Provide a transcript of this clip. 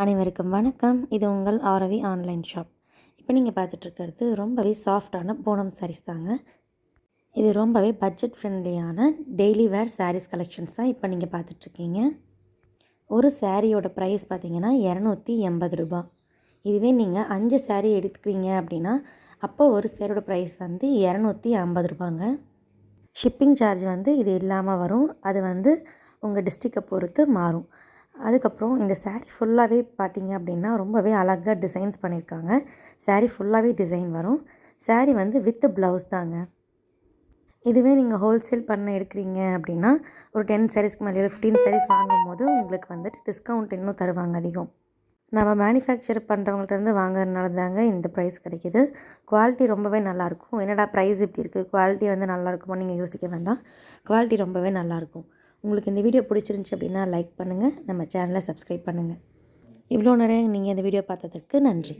அனைவருக்கும் வணக்கம். இது உங்கள் ஆரவி ஆன்லைன் ஷாப். இப்போ நீங்கள் பார்த்துட்ருக்கிறது ரொம்பவே சாஃப்டான பூனம் சாரீஸ் தாங்க. இது ரொம்பவே பட்ஜெட் ஃப்ரெண்ட்லியான டெய்லி வேர் சாரீஸ் கலெக்ஷன்ஸ் தான் இப்போ நீங்கள் பார்த்துட்ருக்கீங்க. ஒரு சாரியோட ப்ரைஸ் பார்த்திங்கன்னா ரூ. 280. இதுவே நீங்கள் 5 சாரீ எடுத்துக்கிறீங்க அப்படின்னா அப்போ ஒரு சாரியோட ப்ரைஸ் வந்து ரூ. 250. ஷிப்பிங் சார்ஜ் வந்து இது இல்லாமல் வரும். அது உங்கள் டிஸ்ட்ரிக்டை பொறுத்து மாறும். அதுக்கப்புறம் இந்த சாரீ ஃபுல்லாகவே பார்த்திங்க அப்படின்னா ரொம்பவே அழகாக டிசைன்ஸ் பண்ணியிருக்காங்க. சாரீ ஃபுல்லாகவே டிசைன் வரும். சாரீ வித் ப்ளவுஸ் தாங்க. இதுவே நீங்கள் ஹோல்சேல் பண்ண எடுக்கிறீங்க அப்படின்னா ஒரு 10 சாரீஸ்க்கு மேலே 15 சாரீஸ் வாங்கும்போது உங்களுக்கு டிஸ்கவுண்ட் இன்னும் தருவாங்க அதிகம். நம்ம மேனுஃபேக்சர் பண்ணுறவங்கள்ட்டேருந்து வாங்குறதுனால தாங்க இந்த ப்ரைஸ் கிடைக்கிது. குவாலிட்டி ரொம்பவே நல்லாயிருக்கும். என்னடா ப்ரைஸ் இப்படி இருக்குது, குவாலிட்டி நல்லாயிருக்குமா நீங்கள் யோசிக்க வேண்டாம். குவாலிட்டி ரொம்பவே நல்லாயிருக்கும். உங்களுக்கு இந்த வீடியோ பிடிச்சிருந்துச்சி அப்படின்னா லைக் பண்ணுங்கள், நம்ம சேனலை சப்ஸ்கிரைப் பண்ணுங்கள். இவ்வளோ நேரம் நீங்கள் இந்த வீடியோ பார்த்ததற்கு நன்றி.